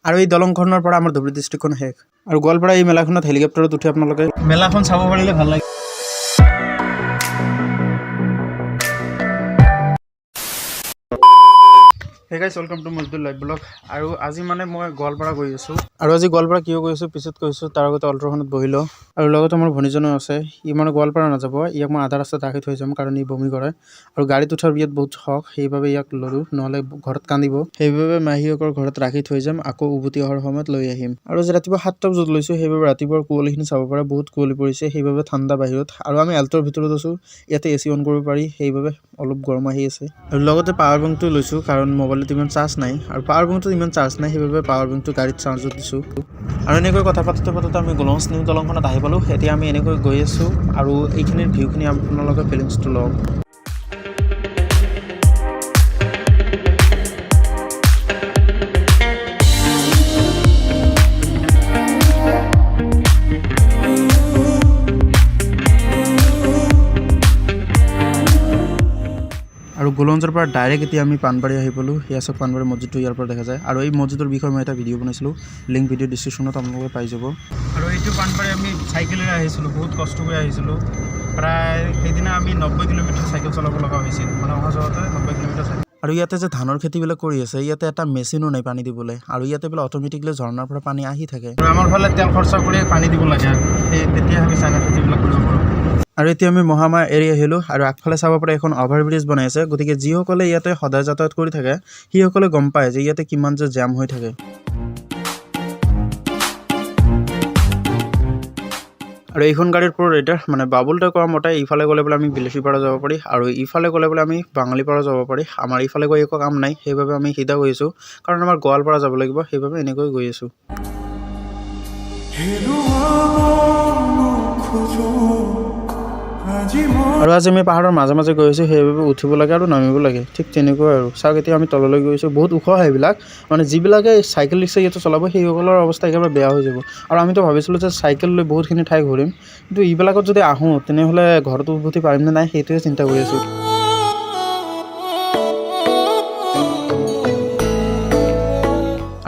আৰু এই দলংখনৰ পৰা আমাৰ ধুবুৰী ডিষ্ট্ৰিক্টখন শেষ। আৰু গোৱালপাৰা এই মেলাখনত হেলিকপ্টাৰত উঠি আপোনালোকে মেলাখন চাব পাৰিলে ভাল লাগে। Hey guys, welcome to Mojidul Live Blog. আৰু আজি মানে মই গোৱালপাৰা গৈ আছো। আৰু আজি গোৱালপাৰা কিয় গৈ আছো পিছত কৈছো, তাৰ আগতে অল্ট্ৰাখনত বহিলো। আৰু লগতে মোৰ ভনীজনো আছে। ই মানে গোৱালপাৰা নাযাব, ইয়াক মই আধা ৰাস্তাত ৰাখি থৈ যাম কাৰণ ই বমি কৰে। আৰু গাড়ীত উঠাৰ বিয়াত বহুত শখ, সেইবাবে ইয়াক ললো, নহলে ঘৰত কান্দিব। সেইবাবে মাহীয়েকৰ ঘৰত ৰাখি থৈ যাম, আকৌ উভতি অহাৰ সময়ত লৈ আহিম। আৰু আজি ৰাতিপুৱা 7টা বজাত লৈছো, সেইবাবে ৰাতিপুৱাৰ কুঁৱলীখিনি চাব পাৰে, বহুত কুঁৱলী পৰিছে, সেইবাবে ঠাণ্ডা বাহিৰত। আৰু আমি এল্টৰ ভিতৰত আছো, ইয়াতে এচি অন কৰিব পাৰি, সেইবাবে অলপ গৰম আহি আছে। আৰু লগতে পাৱাৰ বেংকটো লৈছো কাৰণ মোবাইলত ইমান চাৰ্জ নাই, আৰু পাৱাৰ বেংকটো ইমান চাৰ্জ নাই, সেইবাবে পাৱাৰ বেংকটো গাড়ীত চাৰ্জত দিছো। আৰু এনেকৈ কথা পাতোতে আমি গোলগঞ্জ নিউ দলংখনত আহি পালো। এতিয়া আমি এনেকৈ গৈ আছো আৰু এইখিনিৰ ভিউখিনি আপোনালোকে ফিলিংছটো লওক। আৰু গোলগঞ্জৰ পৰা ডাইৰেক্ট এতিয়া আমি পানবাৰী আহি পালোঁ। সেয়া চব পানবাৰী মছজিদটো ইয়াৰ পৰা দেখা যায়। আৰু এই মছজিদৰ বিষয়ে মই এটা ভিডিঅ' বনাইছিলোঁ, লিংক ভিডিঅ' ডিছক্ৰিপশ্যনত আপোনালোকে পাই যাব। আৰু এইটো পানবাৰী আমি চাইকেলেৰে আহিছিলোঁ, বহুত কষ্ট কৰি আহিছিলোঁ। প্ৰায় সেইদিনা আমি 90 কিলোমিটাৰ চাইকেল চলাব লগা হৈছিল, মানে অহা যোৱাতে 90 কিলোমিটাৰ চাইকেল। আৰু ইয়াতে যে ধানৰ খেতিবিলাক কৰি আছে, ইয়াতে এটা মেচিনো নাই পানী দিবলৈ, আৰু ইয়াতে বোলে অট'মেটিকলি ঝৰ্ণাৰ পৰা পানী আহি থাকে। আৰু আমাৰ ফালে তেল খৰচা কৰি পানী দিব লাগে, সেই তেতিয়া আমি চাইনা খেতিবিলাক কৰিব পাৰোঁ। আৰু এতিয়া আমি মহামায়া এৰি আহিলোঁ, আৰু আগফালে চাব পাৰে এখন অভাৰব্ৰিজ বনাই আছে। গতিকে যিসকলে ইয়াতে সদায় যাতায়াত কৰি থাকে, সেইসকলে গম পায় যে ইয়াতে কিমান যে জাম হৈ থাকে। আৰু এইখন গাড়ীৰ প্ৰ'ৰাইটাৰ মানে বাবুলতে কোৱা মতে ইফালে গ'লে বোলে আমি বিলেচীপাৰা যাব পাৰি, আৰু ইফালে গ'লে বোলে আমি বাঙালীপাৰা যাব পাৰি। আমাৰ ইফালে গৈ একো কাম নাই, সেইবাবে আমি সিধা গৈ আছোঁ, কাৰণ আমাৰ গোৱালপাৰা যাব লাগিব, সেইবাবে এনেকৈ গৈ আছোঁ। আৰু আজি আমি পাহাৰৰ মাজে মাজে গৈ আছোঁ, সেইবাবে উঠিব লাগে আৰু নামিব লাগে, ঠিক তেনেকুৱা আৰু। চাওক এতিয়া আমি তললৈ গৈ আছোঁ, বহুত ওখ সেইবিলাক, মানে যিবিলাকে চাইকেল ৰিক্সা ইয়াতে চলাব সেইসকলৰ অৱস্থা একেবাৰে বেয়া হৈ যাব। আৰু আমিতো ভাবিছিলোঁ যে চাইকেল লৈ বহুতখিনি ঠাই ঘূৰিম, কিন্তু এইবিলাকত যদি আহোঁ তেনেহ'লে ঘৰতো উভতি পাৰিম নে নাই সেইটোৱে চিন্তা কৰি আছোঁ।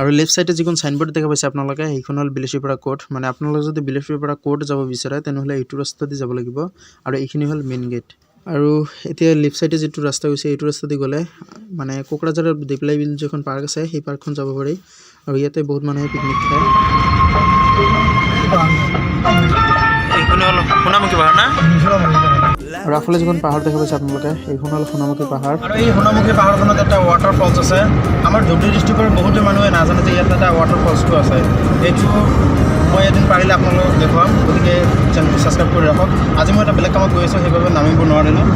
আৰু লেফ্ট চাইডে যিখন চাইনবোৰ্ড দেখা পাইছে আপোনালোকে, সেইখন হ'ল বিলেচীপাৰা কোৰ্ট। মানে আপোনালোকে যদি বিলেচীপাৰা কোৰ্ট যাব বিচাৰে তেনেহ'লে এইটো ৰাস্তা দি যাব লাগিব, আৰু এইখিনি হ'ল মেইন গেট। আৰু এতিয়া লেফ্ট চাইডে যিটো ৰাস্তা গৈছে, এইটো ৰাস্তা দি গ'লে মানে কোকৰাঝাৰৰ দিপ্লাই বিল যিখন পাৰ্ক আছে, সেই পাৰ্কখন যাব পাৰি। আৰু ইয়াতে বহুত মানুহে পিকনিক খায়। এইখন হ'ল সোণামুখী পাহাৰ না? আৰু আগফালে যিখন পাহাৰ দেখা পাইছে আপোনালোকে, এইখন হ'ল সোণামুখী পাহাৰ। আৰু এই সোণামুখী পাহাৰখনত এটা ৱাটাৰ ফলছ আছে। আমাৰ ধুবুৰী ডিষ্ট্ৰিক্টৰ বহুতো মানুহে নাজানে যে ইয়াত এটা ৱাটাৰ ফলছটো আছে। এইটো মই এদিন পাৰিলে আপোনালোকক দেখুৱাম, গতিকে চেনেলটো ছাবস্ক্ৰাইব কৰি ৰাখক। আজি মই এটা বেলেগ কামত গৈ আছোঁ, সেইবাবে নামিব নোৱাৰিলোঁ।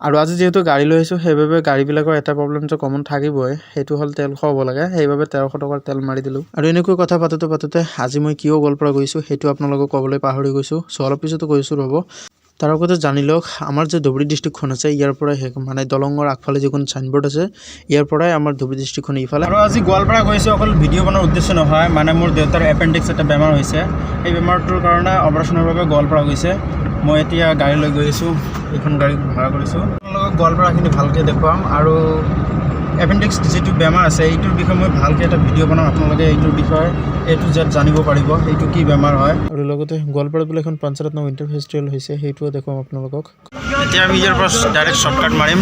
আৰু আজি যিহেতু গাড়ী লৈ আহিছোঁ, সেইবাবে গাড়ীবিলাকৰ এটা প্ৰব্লেম যে কমন থাকিবই, সেইটো হ'ল তেল খোৱাব লাগে, সেইবাবে 1300 টকাৰ তেল মাৰি দিলোঁ। আৰু এনেকৈ কথা পাতোতে আজি মই কিয় গোৱালপাৰা গৈছোঁ সেইটো আপোনালোকক ক'বলৈ পাহৰি গৈছোঁ, অলপ পিছতো কৈছোঁ ৰ'ব। তাৰ আগতে জানি লওক, আমাৰ যে ধুবুৰী ডিষ্ট্ৰিক্টখন আছে, ইয়াৰ পৰাই মানে দলঙৰ আগফালে যিখন চাইনবোৰ্ড আছে, ইয়াৰ পৰাই আমাৰ ধুবুৰী ডিষ্ট্ৰিক্টখন ইফালে। আৰু আজি গোৱালপাৰা গৈছোঁ অকল ভিডিঅ' বনোৱাৰ উদ্দেশ্য নহয়, মানে মোৰ দেউতাৰ এপেণ্ডিক্স এটা বেমাৰ হৈছে, সেই বেমাৰটোৰ কাৰণে অপাৰেশ্যনৰ বাবে গোৱালপাৰা গৈছে। মই এতিয়া গাড়ী লৈ গৈ আছোঁ, এইখন গাড়ী ভাড়া কৰিছোঁ। আপোনালোকক গোৱালপাৰাখিনি ভালকৈ দেখুৱাম, আৰু এপেণ্ডিক্স যিটো বেমাৰ আছে এইটোৰ বিষয়ে মই ভালকৈ এটা ভিডিঅ' বনাম, আপোনালোকে এইটোৰ বিষয়ে এইটো যেন জানিব পাৰিব এইটো কি বেমাৰ হয়। আৰু লগতে গোৱালপাৰাত বোলে এখন পঞ্চৰত্ন উইণ্টাৰ ফেষ্টিভেল হৈছে, সেইটোও দেখুৱাম আপোনালোকক। এতিয়া আমি ইয়াৰ পৰা ডাইৰেক্ট শ্বৰ্টকাট মাৰিম,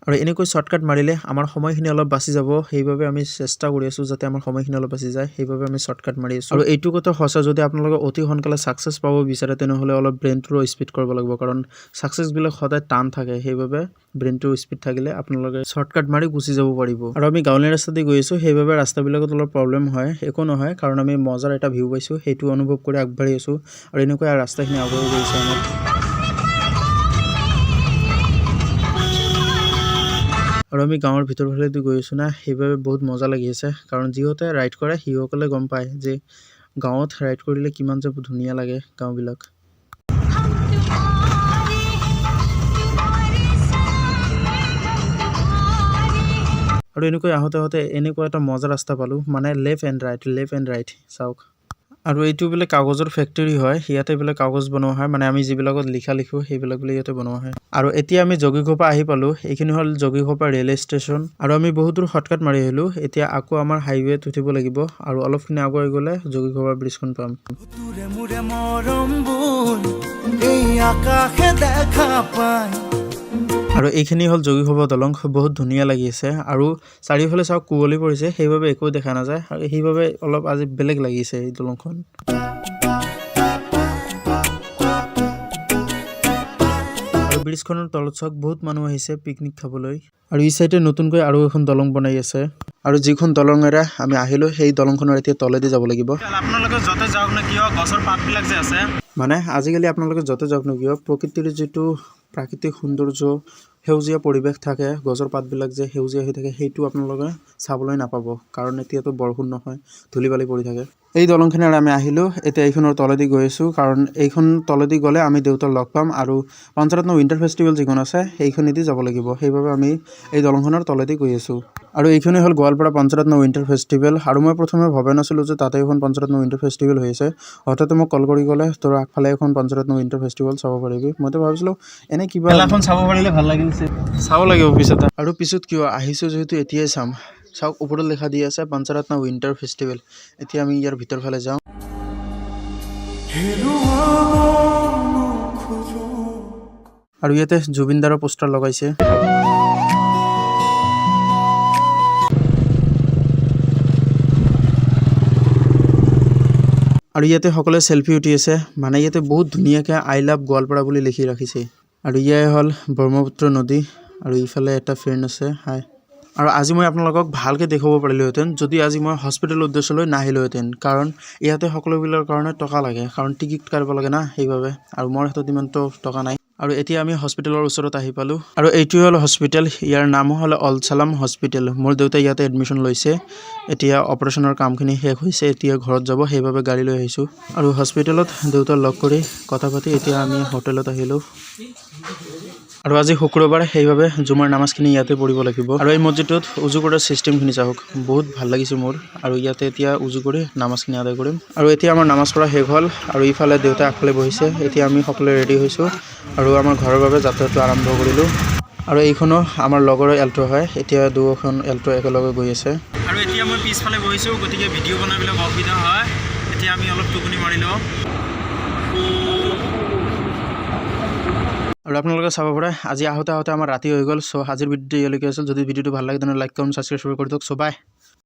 আৰু এনেকৈ শ্বৰ্টকাট মাৰিলে আমাৰ সময়খিনি অলপ বাচি যাব, সেইবাবে আমি চেষ্টা কৰি আছোঁ যাতে আমাৰ সময়খিনি অলপ বাচি যায়, সেইবাবে আমি শ্বৰ্টকাট মাৰি আছোঁ। আৰু এইটো কথা সঁচা, যদি আপোনালোকে অতি সোনকালে ছাকচেছ পাব বিচাৰে তেনেহ'লে অলপ ব্ৰেইনটোৰো স্পীড কৰিব লাগিব, কাৰণ ছাকচেছবিলাক সদায় টান থাকে, সেইবাবে ব্ৰেইনটোৰ স্পীড থাকিলে আপোনালোকে শ্বৰ্টকাট মাৰি গুচি যাব পাৰিব। আৰু আমি গাঁৱলীয়া ৰাস্তা দি গৈ আছোঁ, সেইবাবে ৰাস্তাবিলাকত অলপ প্ৰব্লেম হয়, একো নহয়, কাৰণ আমি মজাৰ এটা ভিউ পাইছোঁ, সেইটো অনুভৱ কৰি আগবাঢ়ি আছোঁ। আৰু এনেকৈ ৰাস্তাখিনি আগুৱাই গৈছে আমাৰ। আৰু আমি গাঁৱৰ ভিতৰ ফালেদি গৈ আছোঁ না, সেইবাবে বহুত মজা লাগি আছে, কাৰণ যিহঁতে ৰাইড কৰে সিসকলে গম পায় যে গাঁৱত ৰাইড কৰিলে কিমান যে ধুনীয়া লাগে গাঁওবিলাক। আৰু এনেকৈ আহোঁতে এনেকুৱা এটা মজা ৰাস্তা পালোঁ, মানে লেফ্ট এণ্ড ৰাইট চাওক। আৰু এইটো বোলে কাগজৰ ফেক্টৰী হয়, ইয়াতে বোলে কাগজ বনোৱা হয়, মানে আমি যিবিলাকত লিখো সেইবিলাক বোলে ইয়াতে বনোৱা হয়। আৰু এতিয়া আমি জগিঘোপা আহি পালোঁ, এইখিনি হ'ল জগিঘোপা ৰেলৱে ষ্টেচন। আৰু আমি বহুত দূৰ শৰ্টকাট মাৰি আহিলোঁ, এতিয়া আকৌ আমাৰ হাইৱেত উঠিব লাগিব আৰু অলপখিনি আগুৱাই গ'লে জগিঘোপা ব্ৰিজখন পাম। আৰু এইখিনি হ'ল জগিঘোপা দলং, বহুত ধুনীয়া লাগি আছে আৰু চাৰিওফালে চাওক কুঁৱলী পৰিছে, সেইবাবে একো দেখা নাযায় আৰু সেইবাবে অলপ আজি বেলেগ লাগিছে এই দলংখন। আৰু ব্ৰিজখনৰ তলত চাওক বহুত মানুহ আহিছে পিকনিক খাবলৈ। আৰু এই চাইডে নতুনকৈ আৰু এখন দলং বনাই আছে আৰু যিখন দলঙেৰে আমি আহিলোঁ সেই দলংখনৰ এতিয়া তলেদি যাব লাগিব। আপোনালোকে য'তে যাওক না কিয় গছৰ পাতবিলাক যে আছে, মানে আজিকালি আপোনালোকে য'তে যাওক না কিয় প্ৰকৃতিৰ যিটো প্ৰাকৃতিক সৌন্দৰ্য, সেউজীয়া পৰিৱেশ থাকে, গছৰ পাতবিলাক যে সেউজীয়া হৈ থাকে, সেইটো আপোনালোকে চাবলৈ নাপাব, কাৰণ এতিয়াতো বৰষুণ নহয়, ধূলি বালি পৰি থাকে। এই দলংখনেৰে আমি আহিলোঁ, এতিয়া এইখনৰ তলেদি গৈ আছোঁ, কাৰণ এইখন তলেদি গ'লে আমি দেউতাক লগ পাম আৰু পঞ্চৰত্ন উইণ্টাৰ ফেষ্টিভেল যিখন আছে সেইখনেদি যাব লাগিব, সেইবাবে আমি এই দলংখনৰ তলেদি গৈ আছোঁ। আৰু এইখনেই হ'ল গোৱালপাৰা পঞ্চৰত্ন উইণ্টাৰ ফেষ্টিভেল। আৰু মই প্ৰথমে ভবা নাছিলোঁ যে তাতে এখন পঞ্চৰত্ন উইণ্টাৰ ফেষ্টিভেল হৈ আছে, হঠাতে মোক কল কৰি ক'লে তোৰ আগফালে এখন পঞ্চৰত্ন উইণ্টাৰ ফেষ্টিভেল চাব পাৰিবি। মইতো ভাবিছিলোঁ এনে কিবা এখন চাব পাৰিলে ভাল লাগিল, চাব লাগিব পিছতে। আৰু পিছত কিয় আহিছোঁ যিহেতু এতিয়াই চাম। চাওক ওপৰত লিখা দি আছে পঞ্চৰত্ন উইণ্টাৰ ফেষ্টিভেল। এতিয়া আমি ইয়াৰ ভিতৰ ফালে যাওঁ। আৰু ইয়াতে জুবিনদাৰৰ পোষ্টাৰ লগাইছে। আৰু ইয়াতে সকলোৱে চেল্ফি উঠি আছে, মানে ইয়াতে বহুত ধুনীয়াকৈ আই লাভ গোৱালপাৰা বুলি লিখি ৰাখিছে। আৰু ইয়াই হ'ল ব্ৰহ্মপুত্ৰ নদী আৰু ইফালে এটা ফ্ৰেণ্ড আছে, হাই। আৰু আজি মই আপোনালোকক ভালকৈ দেখুৱাব পাৰিলোহেঁতেন যদি আজি মই হস্পিটেলৰ উদ্দেশ্যলৈ নাহিলোহেঁতেন, কাৰণ ইয়াতে সকলোবিলাকৰ কাৰণে টকা লাগে, কাৰণ টিকেট কাটিব লাগে না, সেইবাবে। আৰু মোৰ হাতত ইমানটো টকা নাই। আৰু এতিয়া আমি হস্পিটেলৰ ওচৰত আহি পালোঁ। আৰু এইটোৱে হ'ল হস্পিটেল, ইয়াৰ নাম হ'ল অল ছালাম হস্পিটেল। মোৰ দেউতাই ইয়াতে এডমিশ্যন লৈছে, এতিয়া অপাৰেশ্যনৰ কামখিনি শেষ হৈছে, এতিয়া ঘৰত যাব, সেইবাবে গাড়ী লৈ আহিছোঁ। আৰু হস্পিটেলত দেউতাক লগ কৰি কথা পাতি এতিয়া আমি হোটেলত আহিলোঁ। আৰু আজি শুক্ৰবাৰ, সেইবাবে জুমাৰ নামাজখিনি ইয়াতে পঢ়িব লাগিব। আৰু এই মছজিদটোত উজু কৰাৰ ছিষ্টেমখিনি চাওক, বহুত ভাল লাগিছে মোৰ। আৰু ইয়াতে এতিয়া উজু কৰি নামাজখিনি আদায় কৰিম। আৰু এতিয়া আমাৰ নামাজ পঢ়া শেষ হ'ল আৰু ইফালে দেউতা আগফালে বহিছে। এতিয়া আমি সকলোৱে ৰেডি হৈছোঁ আৰু আমাৰ ঘৰৰ বাবে যাত্ৰাটো আৰম্ভ কৰিলোঁ। আৰু এইখনো আমাৰ লগৰে এল্টো হয়, এতিয়া দুখন এল্টো একেলগে গৈ আছে। আৰু এতিয়া মই পিছফালে বহিছোঁ, গতিকে ভিডিঅ' বনাবলৈ অসুবিধা হয়। এতিয়া আমি অলপ টোপনি মাৰি লওঁ। আৰু আপোনালোকে চাব পাৰে আজি আহোঁতে আমাৰ ৰাতি হৈ গ'ল। চ' আজিৰ ভিডিঅ'টো ইয়ালৈকে আছিল। যদি ভিডিঅ'টো ভাল লাগে তেনেহ'লে লাইক, কমেণ্ট, ছাবস্ক্ৰাইব কৰি দিয়ক। চ' বাই।